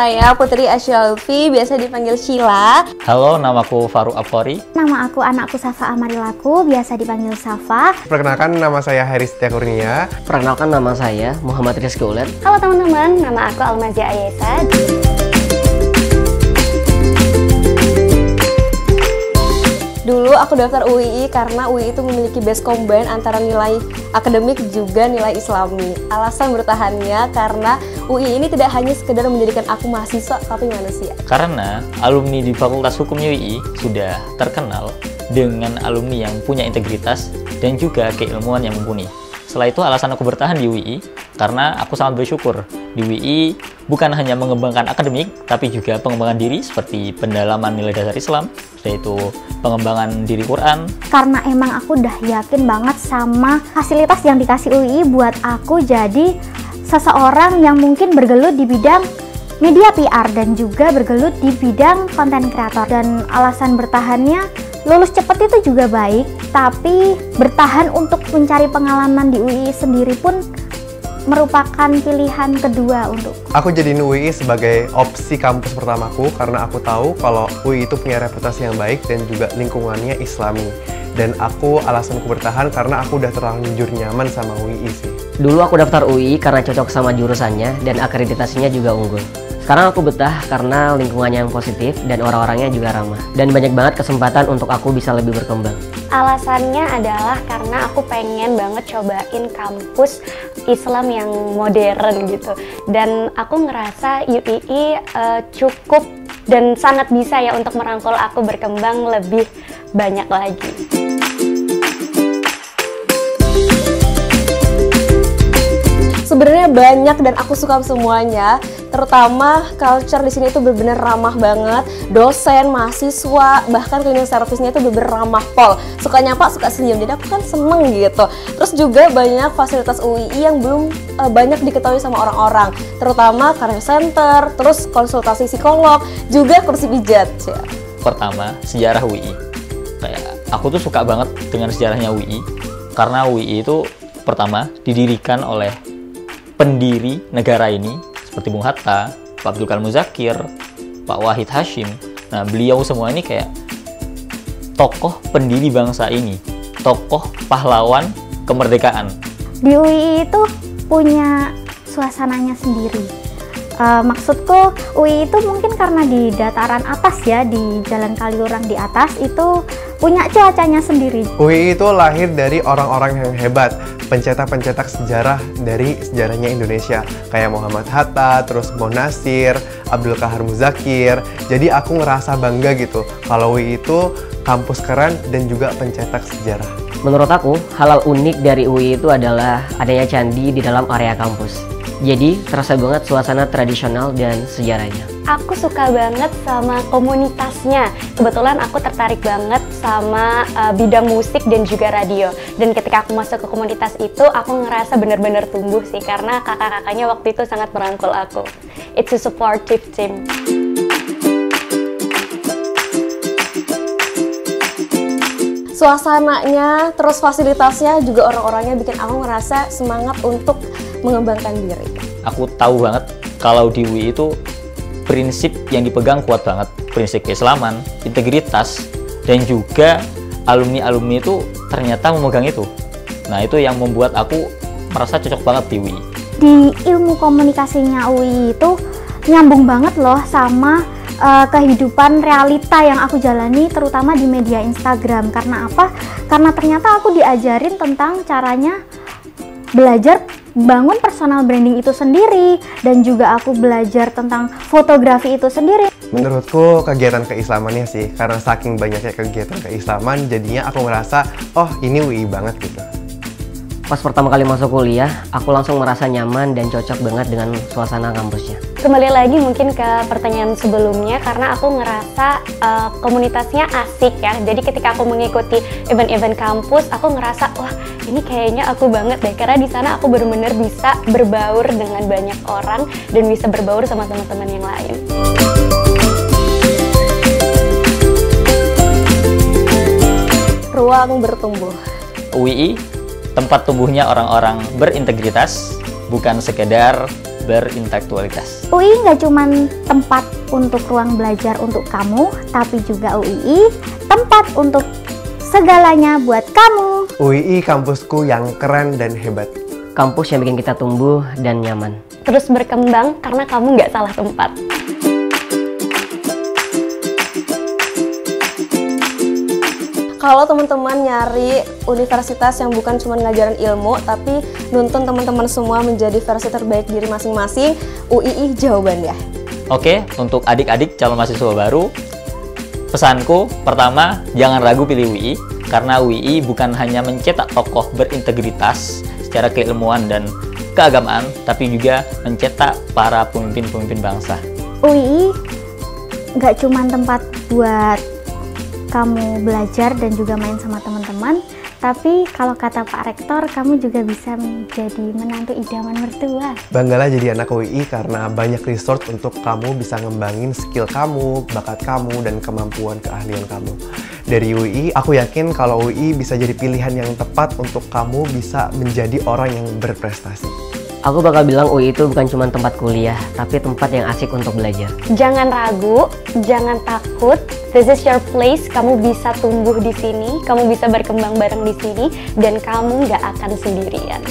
saya Putri Asyalfi, biasa dipanggil Sheila. Halo, namaku Farouk Afori. Nama aku anakku Safa Amarilaku, biasa dipanggil Safa. Perkenalkan, nama saya Heri Setia Kurnia. Perkenalkan, nama saya Muhammad Rizky Ulet. Halo teman-teman, nama aku Almazia Ayesa. Dulu aku daftar UII karena UII itu memiliki base combine antara nilai akademik juga nilai islami. Alasan bertahannya karena UII ini tidak hanya sekedar menjadikan aku mahasiswa, tapi manusia. Karena alumni di Fakultas Hukum UII sudah terkenal dengan alumni yang punya integritas dan juga keilmuan yang mumpuni. Setelah itu alasan aku bertahan di UII karena aku sangat bersyukur di UII bukan hanya mengembangkan akademik, tapi juga pengembangan diri seperti pendalaman nilai dasar Islam, yaitu pengembangan diri Quran. Karena emang aku udah yakin banget sama fasilitas yang dikasih UII buat aku jadi seseorang yang mungkin bergelut di bidang media PR dan juga bergelut di bidang konten kreator. Dan alasan bertahannya, lulus cepat itu juga baik, tapi bertahan untuk mencari pengalaman di UII sendiri pun merupakan pilihan kedua untuk Aku jadiin UII sebagai opsi kampus pertamaku karena aku tahu kalau UII itu punya reputasi yang baik dan juga lingkungannya islami. Dan alasanku bertahan karena aku udah terlanjur nyaman sama UII sih. Dulu aku daftar UI karena cocok sama jurusannya dan akreditasinya juga unggul. Sekarang aku betah karena lingkungannya yang positif dan orang-orangnya juga ramah. Dan banyak banget kesempatan untuk aku bisa lebih berkembang. alasannya adalah karena aku pengen banget cobain kampus Islam yang modern gitu. Dan aku ngerasa UII cukup dan sangat bisa ya untuk merangkul aku berkembang lebih banyak lagi. Sebenarnya banyak dan aku suka semuanya. Terutama culture di sini itu benar-benar ramah banget. Dosen, mahasiswa, bahkan cleaning service-nya itu benar-benar ramah pol. Suka nyapa, suka senyum. Jadi aku kan seneng gitu. Terus juga banyak fasilitas UII yang belum banyak diketahui sama orang-orang. Terutama career center, terus konsultasi psikolog, juga kursi pijat. Pertama, sejarah UII. Kayak aku tuh suka banget dengan sejarahnya UII karena UII itu pertama didirikan oleh pendiri negara ini seperti Bung Hatta, Pak Abdul Karim Muzakir, Pak Wahid Hashim. Nah, beliau semua ini kayak tokoh pendiri bangsa ini, tokoh pahlawan kemerdekaan. Di UII itu punya suasananya sendiri. Maksudku UII itu mungkin karena di dataran atas ya, di Jalan Kaliurang di atas itu punya cuacanya sendiri. UII itu lahir dari orang-orang yang hebat, pencetak-pencetak sejarah dari sejarahnya Indonesia, kayak Muhammad Hatta, terus Monasir, Abdul Kahar Muzakir. Jadi aku ngerasa bangga gitu kalau UII itu kampus keren dan juga pencetak sejarah. Menurut aku, hal unik dari UI itu adalah adanya candi di dalam area kampus. Jadi, terasa banget suasana tradisional dan sejarahnya. Aku suka banget sama komunitasnya. Kebetulan aku tertarik banget sama bidang musik dan juga radio. Dan ketika aku masuk ke komunitas itu, aku ngerasa bener-bener tumbuh sih. Karena kakak-kakaknya waktu itu sangat merangkul aku. It's a supportive team. Suasananya, terus fasilitasnya, juga orang-orangnya bikin aku ngerasa semangat untuk mengembangkan diri. Aku tahu banget kalau di UI itu prinsip yang dipegang kuat banget, prinsip keislaman, integritas, dan juga alumni-alumni itu ternyata memegang itu. Nah, itu yang membuat aku merasa cocok banget di UI. Di ilmu komunikasinya UI itu nyambung banget loh sama kehidupan realita yang aku jalani, terutama di media Instagram. Karena apa? Karena ternyata aku diajarin tentang caranya belajar bangun personal branding itu sendiri, dan juga aku belajar tentang fotografi itu sendiri. Menurutku kegiatan keislamannya sih, karena saking banyaknya kegiatan keislaman, jadinya aku ngerasa, oh ini UI banget gitu. Pas pertama kali masuk kuliah, aku langsung merasa nyaman dan cocok banget dengan suasana kampusnya. Kembali lagi mungkin ke pertanyaan sebelumnya, karena aku ngerasa komunitasnya asik ya. Jadi ketika aku mengikuti event-event kampus, aku ngerasa wah ini kayaknya aku banget deh. Karena di sana aku benar-benar bisa berbaur dengan banyak orang dan bisa berbaur sama teman-teman yang lain. Ruang bertumbuh. UII tempat tumbuhnya orang-orang berintegritas, bukan sekedar berintelektualitas. UI nggak cuma tempat untuk ruang belajar untuk kamu, tapi juga UI tempat untuk segalanya buat kamu. UII kampusku yang keren dan hebat. Kampus yang bikin kita tumbuh dan nyaman. Terus berkembang karena kamu nggak salah tempat. Kalau teman-teman nyari universitas yang bukan cuma ngajarin ilmu, tapi nuntun teman-teman semua menjadi versi terbaik diri masing-masing, UII jawabannya. Oke, untuk adik-adik calon mahasiswa baru, pesanku pertama, jangan ragu pilih UII, karena UII bukan hanya mencetak tokoh berintegritas secara keilmuan dan keagamaan, tapi juga mencetak para pemimpin-pemimpin bangsa. UI nggak cuma tempat buat kamu belajar dan juga main sama teman-teman, tapi kalau kata Pak Rektor, kamu juga bisa menjadi menantu idaman mertua. Banggalah jadi anak UII karena banyak resource untuk kamu bisa ngembangin skill kamu, bakat kamu, dan kemampuan keahlian kamu. Dari UII, aku yakin kalau UII bisa jadi pilihan yang tepat untuk kamu bisa menjadi orang yang berprestasi. Aku bakal bilang UI itu bukan cuma tempat kuliah, tapi tempat yang asik untuk belajar. Jangan ragu, jangan takut. This is your place. Kamu bisa tumbuh di sini, kamu bisa berkembang bareng di sini, dan kamu nggak akan sendirian.